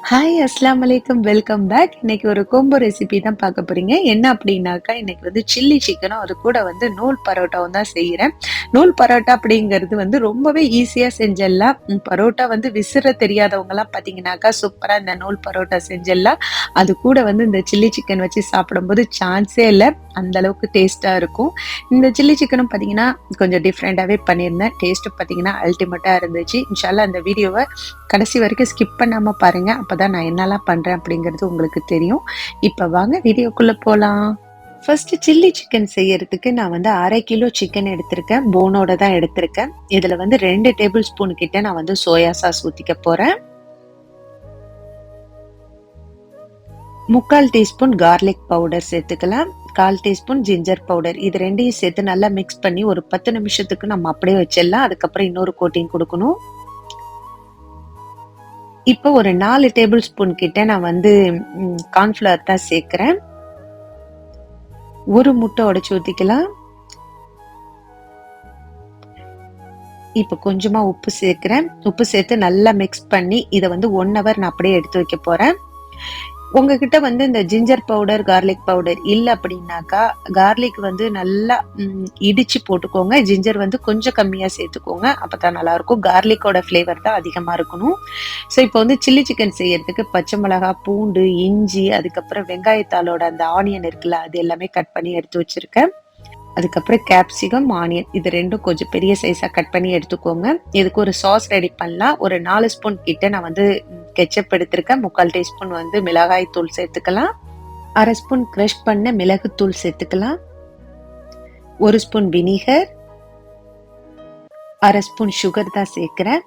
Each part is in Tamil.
ஹாய் அஸ்லாம் வலைக்கம் வெல்கம் பேக். இன்னைக்கு ஒரு கோம்போ ரெசிபி தான் பார்க்க போறீங்க. என்ன அப்படின்னாக்கா இன்னைக்கு வந்து சில்லி சிக்கனும் அது கூட வந்து நூல் பரோட்டாவும் தான் செய்யறேன். நூல் பரோட்டா அப்படிங்கிறது வந்து ரொம்பவே ஈஸியா செஞ்சிடலாம். பரோட்டா வந்து விசிற தெரியாதவங்க எல்லாம் பாத்தீங்கன்னாக்கா சூப்பரா இந்த நூல் பரோட்டா செஞ்சிடலாம். அது கூட வந்து இந்த சில்லி சிக்கன் வச்சு சாப்பிடும்போது சான்ஸே இல்லை, அந்த அளவுக்கு டேஸ்டா இருக்கும். இந்த சில்லி சிக்கனும் பாத்தீங்கன்னா கொஞ்சம் டிஃப்ரெண்டாவே பண்ணியிருந்தேன். டேஸ்ட் பாத்தீங்கன்னா அல்டிமேட்டா இருந்துச்சு. இன்ஷால்லா அந்த வீடியோவை கடைசி வரைக்கும் ஸ்கிப் பண்ணாம பாருங்க. அப்பதான் நான் என்னெல்லாம் பண்றேன் அப்படிங்கிறது உங்களுக்கு தெரியும். இப்ப வாங்க வீடியோக்குள்ள போலாம். ஃபர்ஸ்ட் சில்லி சிக்கன் செய்யறதுக்கு நான் வந்து 1/2 கிலோ சிக்கன் எடுத்திருக்கேன். போனோட தான் எடுத்திருக்கேன். இதுல வந்து 2 டேபிள் ஸ்பூன் கிட்ட நான் வந்து சோயா சாஸ் ஊத்திக்க போறேன். 3/4 டீஸ்பூன் கார்லிக் பவுடர் சேர்த்துக்கலாம். 1/4 டீஸ்பூன் ஜிஞ்சர் பவுடர். இது ரெண்டையும் சேர்த்து நல்லா மிக்ஸ் பண்ணி ஒரு 10 நிமிஷத்துக்கு நம்ம அப்படியே வச்சிடலாம். அதுக்கப்புறம் இன்னொரு கோட்டிங் கொடுக்கணும். இப்போ ஒரு 4 டேபிள் ஸ்பூன் கிட்ட நான் வந்து கார்ன்ஃபிளவர் தான் சேர்க்கிறேன். ஒரு முட்டை உடைச்சு ஊத்திக்கலாம். இப்போ கொஞ்சமா உப்பு சேர்க்கிறேன். உப்பு சேர்த்து நல்லா மிக்ஸ் பண்ணி இதை வந்து 1 hour நான் அப்படியே எடுத்து வைக்க போறேன். உங்ககிட்ட வந்து இந்த ஜிஞ்சர் பவுடர் கார்லிக் பவுடர் இல்லை அப்படின்னாக்கா கார்லிக் வந்து நல்லா இடிச்சு போட்டுக்கோங்க. ஜிஞ்சர் வந்து கொஞ்சம் கம்மியா சேர்த்துக்கோங்க. அப்பதான் நல்லா இருக்கும். கார்லிக்கோட ஃப்ளேவர் தான் அதிகமா இருக்கணும். ஸோ இப்போ வந்து சில்லி சிக்கன் செய்யறதுக்கு பச்சை மிளகாய், பூண்டு, இஞ்சி, அதுக்கப்புறம் வெங்காயத்தாளோட அந்த ஆனியன் இருக்குல்ல, அது எல்லாமே கட் பண்ணி எடுத்து வச்சிருக்கேன். அதுக்கப்புறம் கேப்சிகம், ஆனியன் இது ரெண்டும் கொஞ்சம் பெரிய சைஸா கட் பண்ணி எடுத்துக்கோங்க. இதுக்கு ஒரு சாஸ் ரெடி பண்ணலாம். ஒரு 4 ஸ்பூன் கிட்ட நான் வந்து கெச்சப் எடுத்திருக்கேன். 3/4 டீஸ்பூன் வந்து மிளகாய் தூள் சேர்த்துக்கலாம். 1/2 ஸ்பூன் கிரஷ் பண்ண மிளகுத்தூள் சேர்த்துக்கலாம். 1 ஸ்பூன் வினிகர், 1/2 ஸ்பூன் சுகர் தான் சேர்க்கிறேன்.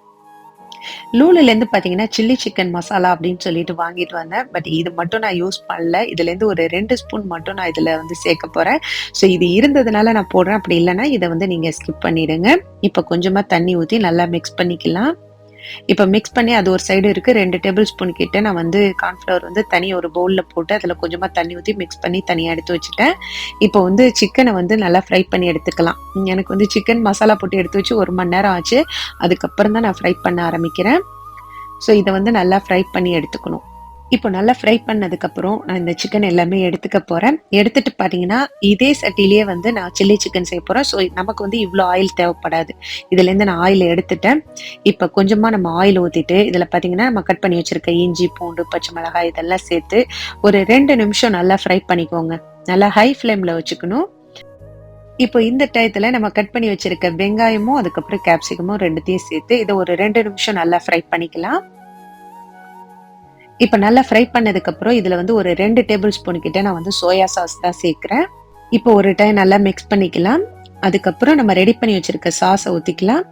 லூலுல இருந்து பாத்தீங்கன்னா சில்லி சிக்கன் மசாலா அப்படின்னு சொல்லிட்டு வாங்கிட்டு வந்தேன். பட் இது மட்டும் நான் யூஸ் பண்ணல. இதுல இருந்து ஒரு 2 ஸ்பூன் மட்டும் நான் இதுல வந்து சேர்க்க போறேன். ஸோ இது இருந்ததுனால நான் போடுறேன். அப்படி இல்லைன்னா இதை வந்து நீங்க ஸ்கிப் பண்ணிடுங்க. இப்ப கொஞ்சமா தண்ணி ஊத்தி நல்லா மிக்ஸ் பண்ணிக்கலாம். இப்ப மிக்ஸ் பண்ணி அது ஒரு சைடு இருக்கு. 2 டேபிள் ஸ்பூன் கிட்ட நான் வந்து கார்ன்ஃபிளவர் வந்து தனி ஒரு பவுல்ல போட்டு அதுல கொஞ்சமா தண்ணி ஊத்தி மிக்ஸ் பண்ணி தனியா எடுத்து வச்சுட்டேன். இப்போ வந்து சிக்கனை வந்து நல்லா ஃப்ரை பண்ணி எடுத்துக்கலாம். எனக்கு வந்து சிக்கன் மசாலா போட்டு எடுத்து வச்சு 1 மணி நேரம் ஆச்சு. அதுக்கப்புறம் தான் நான் ஃப்ரை பண்ண ஆரம்பிக்கிறேன். ஸோ இதை வந்து நல்லா ஃப்ரை பண்ணி எடுத்துக்கணும். இப்போ நல்லா ஃப்ரை பண்ணதுக்கப்புறம் நான் இந்த சிக்கன் எல்லாமே எடுத்துக்க போறேன். எடுத்துட்டு பார்த்தீங்கன்னா இதே சட்டிலேயே வந்து நான் சில்லி சிக்கன் செய்ய போறேன். ஸோ நமக்கு வந்து இவ்வளோ ஆயில் தேவைப்படாது. இதுலேருந்து நான் ஆயில் எடுத்துட்டேன். இப்போ கொஞ்சமா நம்ம ஆயில் ஊற்றிட்டு இதில் பார்த்தீங்கன்னா நம்ம கட் பண்ணி வச்சிருக்க இஞ்சி, பூண்டு, பச்சை மிளகாய் இதெல்லாம் சேர்த்து ஒரு 2 நிமிஷம் நல்லா ஃப்ரை பண்ணிக்கோங்க. நல்லா ஹை ஃப்ளேமில் வச்சுக்கணும். இப்போ இந்த டயத்துல நம்ம கட் பண்ணி வச்சிருக்க வெங்காயமும் அதுக்கப்புறம் கேப்சிகமும் ரெண்டுத்தையும் சேர்த்து இதை ஒரு 2 நிமிஷம் நல்லா ஃப்ரை பண்ணிக்கலாம். இப்ப நல்லா ஃப்ரை பண்ணதுக்கு அப்புறம் இதுல வந்து ஒரு 2 டேபிள் ஸ்பூன் கிட்ட நான் வந்து சோயா சாஸ் தான் சேர்க்கிறேன். இப்போ ஒரு டைம் நல்லா மிக்ஸ் பண்ணிக்கலாம். அதுக்கப்புறம் நம்ம ரெடி பண்ணி வச்சிருக்க சாஸை ஊத்திக்கலாம்.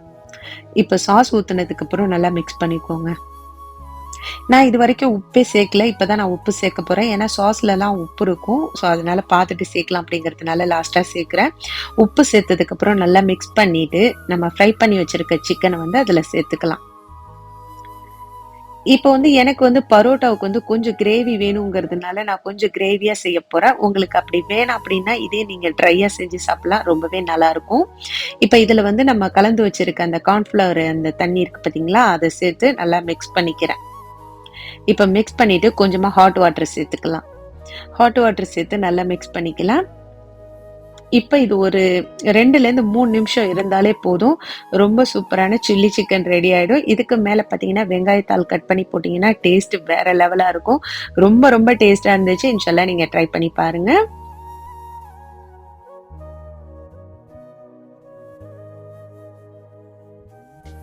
இப்ப சாஸ் ஊத்துனதுக்கு அப்புறம் நல்லா மிக்ஸ் பண்ணிக்கோங்க. நான் இது வரைக்கும் உப்பே சேர்க்கல. இப்பதான் நான் உப்பு சேர்க்க போறேன். ஏன்னா சாஸ்ல எல்லாம் உப்பு இருக்கும். ஸோ அதனால பார்த்துட்டு சேர்க்கலாம் அப்படிங்கிறதுனால லாஸ்டா சேர்க்கிறேன். உப்பு சேர்த்ததுக்கு அப்புறம் நல்லா மிக்ஸ் பண்ணிட்டு நம்ம ஃப்ரை பண்ணி வச்சிருக்க சிக்கனை வந்து அதுல சேர்த்துக்கலாம். இப்போ வந்து எனக்கு வந்து பரோட்டாவுக்கு வந்து கொஞ்சம் கிரேவி வேணுங்கிறதுனால நான் கொஞ்சம் கிரேவியா செய்ய போறேன். உங்களுக்கு அப்படி வேணாம் அப்படின்னா இதே நீங்க ட்ரையா செஞ்சு சாப்பிடலாம். ரொம்பவே நல்லா இருக்கும். இப்ப இதுல வந்து நம்ம கலந்து வச்சிருக்க அந்த கார்ன்ஃபிளவர் அந்த தண்ணி இருக்கு பாத்தீங்களா, அதை சேர்த்து நல்லா மிக்ஸ் பண்ணிக்கிறேன். இப்ப மிக்ஸ் பண்ணிட்டு கொஞ்சமா ஹாட் வாட்டர் சேர்த்துக்கலாம். ஹாட் வாட்டர் சேர்த்து நல்லா மிக்ஸ் பண்ணிக்கலாம். இப்ப இது ஒரு 2ல இருந்து 3 நிமிஷம் இருந்தாலே போதும். ரொம்ப சூப்பரான சில்லி சிக்கன் ரெடி ஆயிடும். இதுக்கு மேல பாத்தீங்கன்னா வெங்காயத்தாள் கட் பண்ணி போட்டீங்கன்னா டேஸ்ட் வேற லெவலா இருக்கும். ரொம்ப ரொம்ப டேஸ்டா இருந்துச்சு. இன்ஷால்லா நீங்க ட்ரை பண்ணி பாருங்க.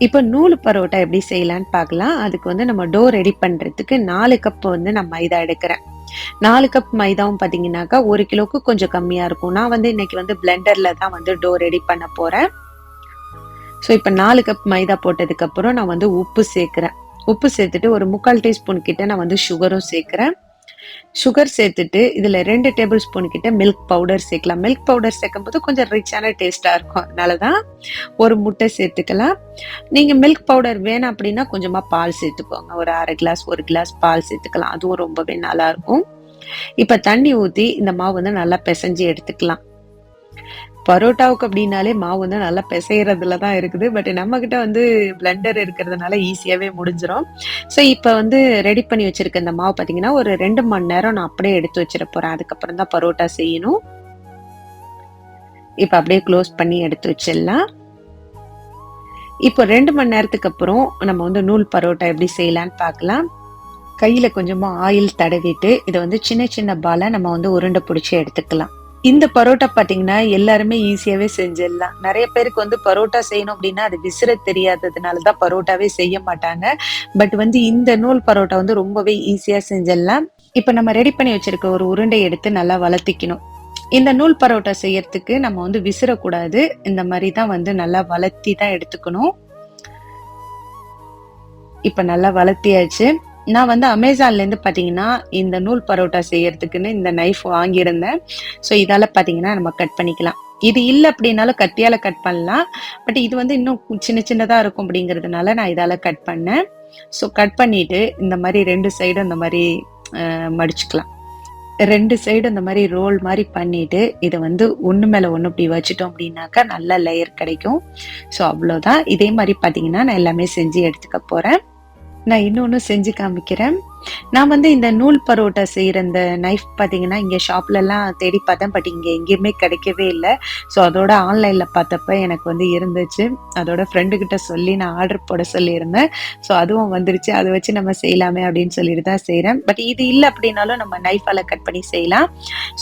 இப்ப நூல் பரோட்டா எப்படி செய்யலாம்னு பார்க்கலாம். அதுக்கு வந்து நம்ம டோ ரெடி பண்றதுக்கு 4 கப் வந்து நான் மைதா எடுக்கிறேன். 4 கப் மைதாவும் பாத்தீங்கன்னாக்கா 1 கிலோக்கு கொஞ்சம் கம்மியா இருக்கும். நான் வந்து இன்னைக்கு வந்து பிளெண்டர்ல தான் வந்து டோ ரெடி பண்ண போறேன். ஸோ இப்ப 4 கப் மைதா போட்டதுக்கு அப்புறம் நான் வந்து உப்பு சேர்க்கிறேன். உப்பு சேர்த்துட்டு ஒரு 3/4 டீஸ்பூன் கிட்ட நான் வந்து சுகரும் சேர்க்கிறேன். சுகர் சேர்த்துட்டு இதுல 2 டேபிள் ஸ்பூன் கிட்ட மில்க் பவுடர் சேர்க்கலாம். மில்க் பவுடர் சேர்க்கும் போது கொஞ்சம் ரிச்சான டேஸ்டா இருக்கும். அதனாலதான் ஒரு முட்டை சேர்த்துக்கலாம். நீங்க மில்க் பவுடர் வேணாம் அப்படின்னா கொஞ்சமா பால் சேர்த்துக்கோங்க. ஒரு 1/2 கிளாஸ் 1 கிளாஸ் பால் சேர்த்துக்கலாம். அதுவும் ரொம்பவே நல்லா இருக்கும். இப்ப தண்ணி ஊத்தி இந்த மாவு வந்து நல்லா பிசைஞ்சு எடுத்துக்கலாம். பரோட்டாவுக்கு அப்படின்னாலே மாவு வந்து நல்லா பிசைறதுல தான் இருக்குது. பட் நம்மகிட்ட வந்து பிளெண்டர் இருக்கிறதுனால ஈஸியாவே முடிஞ்சிரும். ஸோ இப்போ வந்து ரெடி பண்ணி வச்சிருக்க இந்த மாவு பார்த்தீங்கன்னா, ஒரு 2 மணி நேரம் நான் அப்படியே எடுத்து வச்சிட போறேன். அதுக்கப்புறம் தான் பரோட்டா செய்யணும். இப்போ அப்படியே க்ளோஸ் பண்ணி எடுத்து வச்சிடலாம். இப்போ 2 மணி நேரத்துக்கு அப்புறம் நம்ம வந்து நூல் பரோட்டா எப்படி செய்யலான்னு பார்க்கலாம். கையில கொஞ்சமா ஆயில் தடவிட்டு இதை வந்து சின்ன சின்ன பாலா நம்ம வந்து உருண்டை பிடிச்சி எடுத்துக்கலாம். இந்த பரோட்டா பாத்தீங்கன்னா எல்லாருமே ஈஸியாவே செஞ்சிடலாம். நிறைய பேருக்கு வந்து பரோட்டா செய்யணும் அப்படின்னா அது விசிற தெரியாததுனாலதான் பரோட்டாவே செய்ய மாட்டாங்க. பட் வந்து இந்த நூல் பரோட்டா வந்து ரொம்பவே ஈஸியா செஞ்சிடலாம். இப்ப நம்ம ரெடி பண்ணி வச்சிருக்க ஒரு உருண்டை எடுத்து நல்லா வளர்த்திக்கணும். இந்த நூல் பரோட்டா செய்யறதுக்கு நம்ம வந்து விசிறக்கூடாது. இந்த மாதிரி தான் வந்து நல்லா வளர்த்தி தான் எடுத்துக்கணும். இப்ப நல்லா வளர்த்தியாச்சு. நான் வந்து அமேசான்ல இருந்து பாத்தீங்கன்னா இந்த நூல் பரோட்டா செய்யறதுக்குன்னு இந்த நைஃப் வாங்கியிருந்தேன். ஸோ இதால பாத்தீங்கன்னா நம்ம கட் பண்ணிக்கலாம். இது இல்லை அப்படின்னாலும் கத்தியால கட் பண்ணலாம். பட் இது வந்து இன்னும் சின்ன சின்னதா இருக்கும் அப்படிங்கிறதுனால நான் இதால கட் பண்ணேன். ஸோ கட் பண்ணிட்டு இந்த மாதிரி 2 சைடும் இந்த மாதிரி மடிச்சுக்கலாம். 2 சைடு இந்த மாதிரி ரோல் மாதிரி பண்ணிட்டு இதை வந்து ஒன்று மேலே ஒன்று இப்படி வச்சுட்டோம் அப்படின்னாக்கா நல்ல லேயர் கிடைக்கும். ஸோ அவ்வளோதான். இதே மாதிரி பார்த்தீங்கன்னா நான் எல்லாமே செஞ்சு எடுத்துக்க போறேன். நான் இன்னொன்னு செஞ்சு காமிக்கிறேன். நான் வந்து இந்த நூல் பரோட்டா செய்யற இந்த நைஃப் பாத்தீங்கன்னா இங்க ஷாப்ல எல்லாம் தேடி பார்த்தேன். பட் இங்க எங்கேயுமே கிடைக்கவே இல்லை. ஸோ அதோட ஆன்லைன்ல பார்த்தப்ப எனக்கு வந்து இருந்துச்சு. அதோட ஃப்ரெண்டு கிட்ட சொல்லி நான் ஆர்டர் போட சொல்லியிருந்தேன். ஸோ அதுவும் வந்துருச்சு. அதை வச்சு நம்ம செய்யலாமே அப்படின்னு சொல்லிட்டு தான் செய்யறேன். பட் இது இல்லை அப்படின்னாலும் நம்ம நைஃபால கட் பண்ணி செய்யலாம்.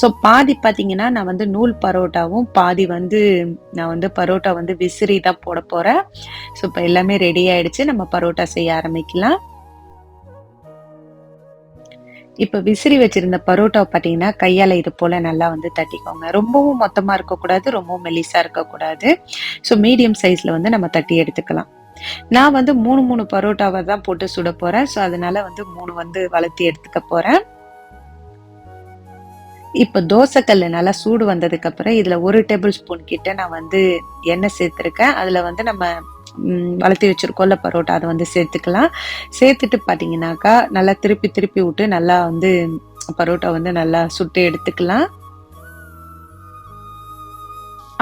ஸோ பாதி பாத்தீங்கன்னா நான் வந்து நூல் பரோட்டாவும் பாதி வந்து நான் வந்து பரோட்டா வந்து விசிறி தான் போட போறேன். ஸோ இப்போ எல்லாமே ரெடி ஆயிடுச்சு. நம்ம பரோட்டா செய்ய ஆரம்பிக்கலாம். இப்ப விசிறி வச்சிருந்த பரோட்டா பாத்தீங்கன்னா கையால இது போல நல்லா வந்து தட்டிக்கோங்க. ரொம்பவும் மொத்தமா இருக்கக்கூடாது, ரொம்பவும் மெலிசா இருக்கக்கூடாது. ஸோ மீடியம் சைஸ்ல வந்து நம்ம தட்டி எடுத்துக்கலாம். நான் வந்து 3 பரோட்டாவை தான் போட்டு சுட போறேன். ஸோ அதனால வந்து 3 வந்து வளர்த்தி எடுத்துக்க போறேன். இப்ப தோசைக்கல் நல்லா சூடு வந்ததுக்கு அப்புறம் இதுல 1 டேபிள் ஸ்பூன் கிட்ட நான் வந்து எண்ணெய் சேர்த்திருக்கேன். அதுல வந்து நம்ம வளர்த்தி வச்சிருக்கோம்ல பரோட்டா அதை வந்து சேர்த்துக்கலாம். சேர்த்துட்டு பாத்தீங்கன்னாக்கா நல்லா திருப்பி திருப்பி விட்டு நல்லா வந்து பரோட்டா வந்து நல்லா சுட்டு எடுத்துக்கலாம்.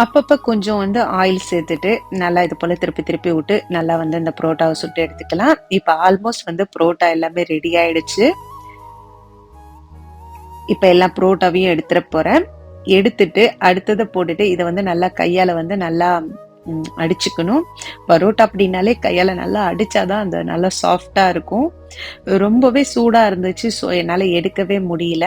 அப்பப்ப கொஞ்சம் வந்து ஆயில் சேர்த்துட்டு நல்லா இது போல திருப்பி திருப்பி விட்டு நல்லா வந்து இந்த பரோட்டாவை சுட்டு எடுத்துக்கலாம். இப்ப ஆல்மோஸ்ட் வந்து பரோட்டா எல்லாமே ரெடி ஆயிடுச்சு. இப்ப எல்லா பரோட்டாவையும் எடுத்துட போறேன். எடுத்துட்டு அடுத்ததை போட்டுட்டு இதை வந்து நல்லா கையால வந்து நல்லா அடிச்சுக்கணும். பரோட்டா அப்படின்னாலே கையால நல்லா அடிச்சாதான் அந்த நல்லா சாஃப்டா இருக்கும். ரொம்பவே சூடா இருந்துச்சு. ஸோ என்னால எடுக்கவே முடியல.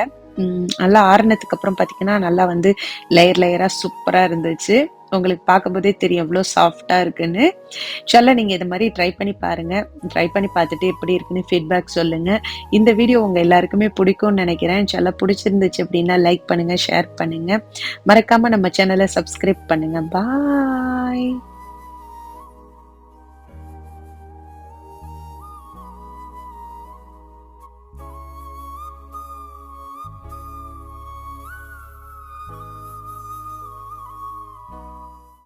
நல்லா ஆறுனதுக்கு அப்புறம் பாத்தீங்கன்னா நல்லா வந்து லேயர் லேயரா சூப்பரா இருந்துச்சு. உங்களுக்கு பார்க்கும்போதே தெரியும் எவ்வளோ சாஃப்டா இருக்குன்னு. சொல்ல நீங்க இது மாதிரி ட்ரை பண்ணி பாருங்க. ட்ரை பண்ணி பார்த்துட்டு எப்படி இருக்குன்னு ஃபீட்பேக் சொல்லுங்க. இந்த வீடியோ உங்க எல்லாருக்குமே பிடிக்கும்னு நினைக்கிறேன். சொல்ல பிடிச்சிருந்துச்சு அப்படின்னா லைக் பண்ணுங்க, ஷேர் பண்ணுங்க. மறக்காம நம்ம சேனலை சப்ஸ்கிரைப் பண்ணுங்க. பாய்.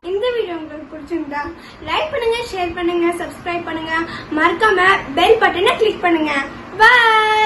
இந்த வீடியோ உங்களுக்கு பிடிச்சிருந்தா லைக் பண்ணுங்க, ஷேர் பண்ணுங்க, சப்ஸ்கிரைப் பண்ணுங்க. மறக்காம பெல் பட்டனை கிளிக் பண்ணுங்க. பாய்.